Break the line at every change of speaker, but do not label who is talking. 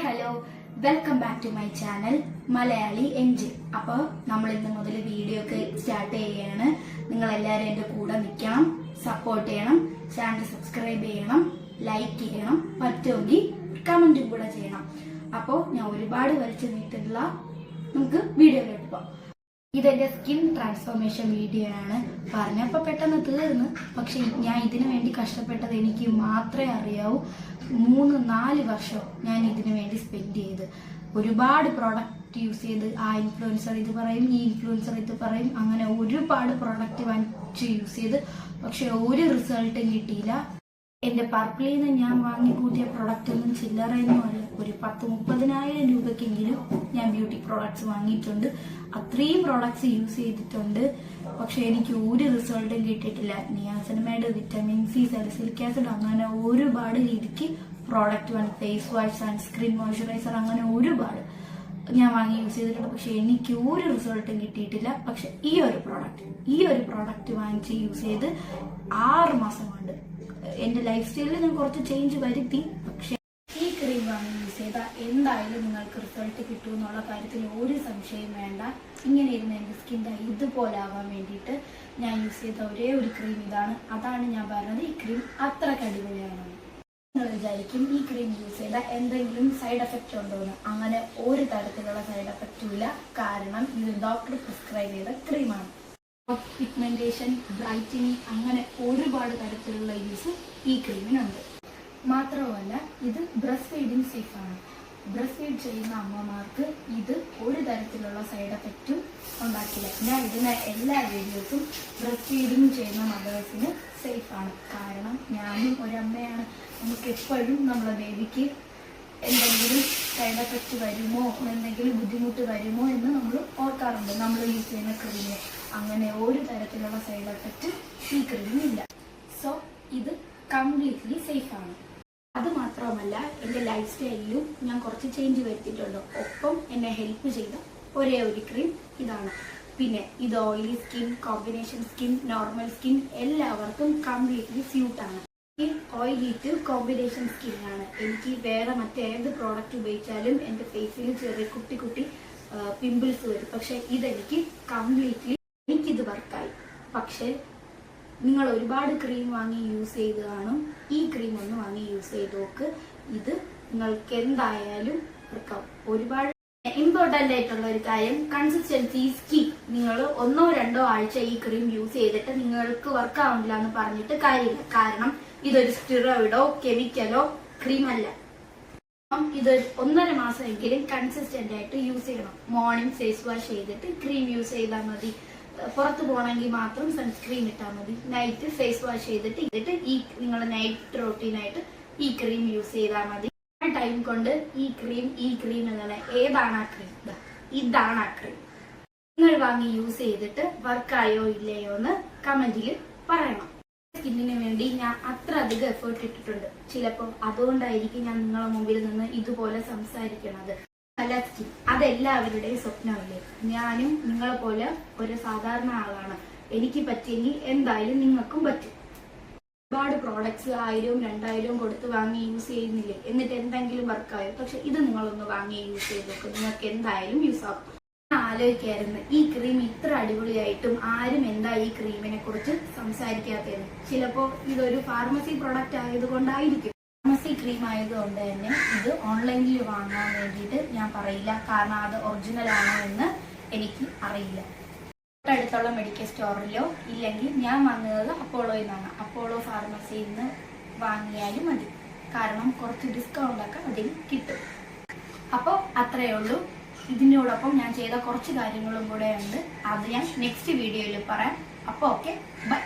Hi hello welcome back to my channel Malayali engine. അപ്പോൾ നമ്മൾ ഇന്ന് മുതൽ വീഡിയോ ഒക്കെ സ്റ്റാർട്ട് ചെയ്യുകയാണ്. നിങ്ങൾ എല്ലാവരും എൻ്റെ കൂടെ നിൽക്കണം, സപ്പോർട്ട് ചെയ്യണം, ചാനൽ സബ്സ്ക്രൈബ് ചെയ്യണം, ലൈക്ക് ചെയ്യണം, പറ്റുമെങ്കിൽ കമന്റും കൂടെ ചെയ്യണം. അപ്പോൾ ഞാൻ ഒരുപാട് വലിച്ചു നീട്ടില്ല, നമുക്ക് വീഡിയോയിലോട്ട് പോകാം. ഇതെന്റെ സ്കിൻ ട്രാൻസ്ഫോർമേഷൻ വീഡിയോ ആണ്. പറഞ്ഞപ്പോൾ പെട്ടെന്ന് തീർന്നു, പക്ഷെ ഞാൻ ഇതിനു വേണ്ടി കഷ്ടപ്പെട്ടത് എനിക്ക് മാത്രമേ അറിയാവൂ. 3-4 വർഷം ഞാൻ ഇതിനു വേണ്ടി സ്പെൻഡ് ചെയ്ത് ഒരുപാട് പ്രോഡക്റ്റ് യൂസ് ചെയ്ത്, ആ ഇൻഫ്ലുവൻസർ ഇത് പറയും, ഈ ഇൻഫ്ലുവൻസർ ഇത് പറയും, അങ്ങനെ ഒരുപാട് പ്രോഡക്റ്റ് വാങ്ങിച്ച് യൂസ് ചെയ്ത് പക്ഷെ ഒരു റിസൾട്ടും കിട്ടിയില്ല. എന്റെ പർപ്പിളിൽ നിന്ന് ഞാൻ വാങ്ങിക്കൂട്ടിയ പ്രൊഡക്റ്റ് ഒന്നും ചില്ലറയൊന്നും അല്ല. ഒരു 10-30,000 രൂപക്കെങ്കിലും ഞാൻ ബ്യൂട്ടി പ്രോഡക്ട്സ് വാങ്ങിയിട്ടുണ്ട്. അത്രയും പ്രോഡക്ട്സ് യൂസ് ചെയ്തിട്ടുണ്ട്, പക്ഷെ എനിക്ക് ഒരു റിസൾട്ടും കിട്ടിയിട്ടില്ല. Niacinamide, vitamin C, salicylic acid, അങ്ങനെ ഒരുപാട് രീതിക്ക് പ്രോഡക്റ്റ് വേണം. ഫേസ് വാഷ്, സൺസ്ക്രീൻ, മോയ്സ്ചറൈസർ, അങ്ങനെ ഒരുപാട് ഞാൻ വാങ്ങി യൂസ് ചെയ്തിട്ടുണ്ട്. പക്ഷെ എനിക്ക് ഒരു റിസൾട്ടും കിട്ടിയിട്ടില്ല. പക്ഷെ ഈ ഒരു പ്രോഡക്റ്റ് വാങ്ങിച്ച് യൂസ് ചെയ്ത് 6 മാസം കൊണ്ട് എന്റെ ലൈഫ് സ്റ്റൈലിൽ ഞാൻ കുറച്ച് ചേഞ്ച് വരുത്തി. പക്ഷെ ഈ ക്രീം വാങ്ങി യൂസ് ചെയ്താൽ എന്തായാലും നിങ്ങൾക്ക് റിസൾട്ട് കിട്ടും എന്നുള്ള കാര്യത്തിൽ ഒരു സംശയം വേണ്ട. ഇങ്ങനെ ഇരുന്ന് എന്റെ സ്കിൻ ഇതുപോലെ ആവാൻ വേണ്ടിയിട്ട് ഞാൻ യൂസ് ചെയ്ത ഒരേ ഒരു ക്രീം ഇതാണ്. അതാണ് ഞാൻ പറഞ്ഞത് ഈ ക്രീം അത്രയ്ക്ക് അടിപൊളിയാണ്. നിങ്ങൾ വിചാരിക്കും ഈ ക്രീം യൂസ് ചെയ്താൽ എന്തെങ്കിലും സൈഡ് എഫക്റ്റ് ഉണ്ടോന്ന്. അങ്ങനെ ഒരു തരത്തിലുള്ള സൈഡ് എഫക്റ്റും ഇല്ല. കാരണം ഇത് ഡോക്ടർ പ്രിസ്ക്രൈബ് ചെയ്ത ക്രീമാണ്. പിഗ്മെന്റേഷൻ, ബ്രൈറ്റനിങ്, അങ്ങനെ ഒരുപാട് തരത്തിലുള്ള യൂസ് ഈ ക്രീമിനുണ്ട്. മാത്രമല്ല ഇത് ബ്രസ്റ്റ് ഫീഡിങ് സേഫ് ആണ്. ബ്രസ്റ്റ് ഫീഡ് ചെയ്യുന്ന അമ്മമാർക്ക് ഇത് ഒരു തരത്തിലുള്ള സൈഡ് എഫക്റ്റും ഉണ്ടാക്കില്ല. ഞാൻ ഇതിന് എല്ലാ വീഡിയോസും ബ്രസ്റ്റ് ഫീഡിങ് ചെയ്യുന്ന മദേഴ്സിന് സേഫ് ആണ്. കാരണം ഞാനും ഒരമ്മയാണ്. നമുക്ക് എപ്പോഴും നമ്മളെ ബേബിക്ക് എന്തെങ്കിലും സൈഡ് എഫക്റ്റ് വരുമോ, എന്തെങ്കിലും ബുദ്ധിമുട്ട് വരുമോ എന്ന് നമ്മൾ ഓർക്കാറുണ്ട് നമ്മൾ യൂസ് ചെയ്യുന്ന ക്രീമിന്. അങ്ങനെ ഒരു തരത്തിലുള്ള സൈഡ് എഫക്റ്റ് ഈ ക്രീമിനില്ല. സോ ഇത് കംപ്ലീറ്റ്ലി സേഫ് ആണ്. അത് മാത്രമല്ല എൻ്റെ ലൈഫ് സ്റ്റൈലിലും ഞാൻ കുറച്ച് ചേഞ്ച് വരുത്തിയിട്ടുണ്ട്. ഒപ്പം എന്നെ ഹെൽപ്പ് ചെയ്ത ഒരേ ഒരു ക്രീം ഇതാണ്. പിന്നെ ഇത് oily skin, combination skin, normal skin എല്ലാവർക്കും കംപ്ലീറ്റ്ലി സ്യൂട്ടാണ്. ഓയിലി ടു കോമ്പിനേഷൻ സ്കിൻ ആണ്. എനിക്ക് വേറെ മറ്റേത് പ്രോഡക്റ്റ് ഉപയോഗിച്ചാലും എൻ്റെ ഫേസിൽ ചെറിയ കുട്ടി പിമ്പിൾസ് വരും. പക്ഷെ ഇതെനിക്ക് കംപ്ലീറ്റ്ലി എനിക്കിത് വർക്കായി. പക്ഷെ നിങ്ങൾ ഒരുപാട് ക്രീം വാങ്ങി യൂസ് ചെയ്ത് കാണും. ഈ ക്രീം ഒന്ന് വാങ്ങി യൂസ് ചെയ്ത് നോക്ക്. ഇത് നിങ്ങൾക്ക് എന്തായാലും വർക്കാവും. ഒരുപാട് ഇമ്പോർട്ടൻ്റ് ആയിട്ടുള്ള ഒരു കാര്യം, കൺസിസ്റ്റൻസി ഈസ് കീ. നിങ്ങൾ 1-2 ആഴ്ച ഈ ക്രീം യൂസ് ചെയ്തിട്ട് നിങ്ങൾക്ക് വർക്കാവില്ല എന്ന് പറഞ്ഞിട്ട് കാര്യമില്ല. കാരണം ഇതൊരു സ്റ്റിറോയിഡോ കെമിക്കലോ ക്രീം അല്ല. ഇത് 1.5 മാസമെങ്കിലും കൺസിസ്റ്റന്റ് ആയിട്ട് യൂസ് ചെയ്യണം. മോർണിംഗ് ഫേസ് വാഷ് ചെയ്തിട്ട് ക്രീം യൂസ് ചെയ്താൽ മതി. പുറത്ത് പോകണമെങ്കിൽ മാത്രം സൺസ്ക്രീൻ ഇട്ടാൽ മതി. നൈറ്റ് ഫേസ് വാഷ് ചെയ്തിട്ട് ഈ നിങ്ങൾ നൈറ്റ് റൊട്ടീനായിട്ട് ഈ ക്രീം യൂസ് ചെയ്താൽ മതി. ടൈം കൊണ്ട് ഈ ക്രീം എന്നുള്ള ഏതാണ് ആ ക്രീം, ഇതാണ് ആ ക്രീം. നിങ്ങൾ വാങ്ങി യൂസ് ചെയ്തിട്ട് വർക്കായോ ഇല്ലയോ എന്ന് കമന്റിൽ പറയണം. സ്കിന്നിന് വേണ്ടി ഞാൻ അത്ര അധികം എഫേർട്ട് ഇട്ടിട്ടുണ്ട്. ചിലപ്പോൾ അതുകൊണ്ടായിരിക്കും ഞാൻ നിങ്ങളെ മുമ്പിൽ നിന്ന് ഇതുപോലെ സംസാരിക്കണത്. നല്ല സ്കിൻ അതെല്ലാവരുടെയും സ്വപ്നമല്ലേ. ഞാനും നിങ്ങളെ പോലെ ഒരു സാധാരണ ആളാണ്. എനിക്ക് പറ്റിയെങ്കിൽ എന്തായാലും നിങ്ങൾക്കും പറ്റും. ഒരുപാട് പ്രോഡക്ട്സ് 1000-2000 കൊടുത്ത് വാങ്ങി യൂസ് ചെയ്യുന്നില്ലേ, എന്നിട്ട് എന്തെങ്കിലും വർക്കായോ? പക്ഷെ ഇത് നിങ്ങളൊന്ന് വാങ്ങി യൂസ് ചെയ്ത് നോക്കും, നിങ്ങൾക്ക് എന്തായാലും യൂസ് ആകും. ആലോചിക്കായിരുന്നു ഈ ക്രീം ഇത്ര അടിപൊളിയായിട്ടും ആരും എന്താ ഈ ക്രീമിനെ കുറിച്ച് സംസാരിക്കാത്തതെന്ന്. ചിലപ്പോ ഇതൊരു ഫാർമസി പ്രോഡക്റ്റ് ആയതുകൊണ്ടായിരിക്കും. ഫാർമസി ക്രീം ആയതുകൊണ്ട് തന്നെ ഇത് ഓൺലൈനിൽ വാങ്ങാൻ വേണ്ടിയിട്ട് ഞാൻ പറയില്ല. കാരണം അത് ഒറിജിനൽ ആണോ എന്ന് എനിക്ക് അറിയില്ല. തൊട്ടടുത്തുള്ള മെഡിക്കൽ സ്റ്റോറിലോ ഇല്ലെങ്കിൽ ഞാൻ വാങ്ങുന്നത് അപ്പോളോയിൽ നിന്നാണ്. അപ്പോളോ ഫാർമസിയിൽ നിന്ന് വാങ്ങിയാലും മതി. കാരണം കുറച്ച് ഡിസ്കൗണ്ട് ഒക്കെ അതിൽ കിട്ടും. അപ്പോൾ അത്രയേ ഉള്ളൂ. ഇതിനോടൊപ്പം ഞാൻ ചെയ്ത കുറച്ച് കാര്യങ്ങളും കൂടെ ഉണ്ട്. അത് ഞാൻ നെക്സ്റ്റ് വീഡിയോയിൽ പറയാം. അപ്പോൾ ഓക്കെ, ബൈ.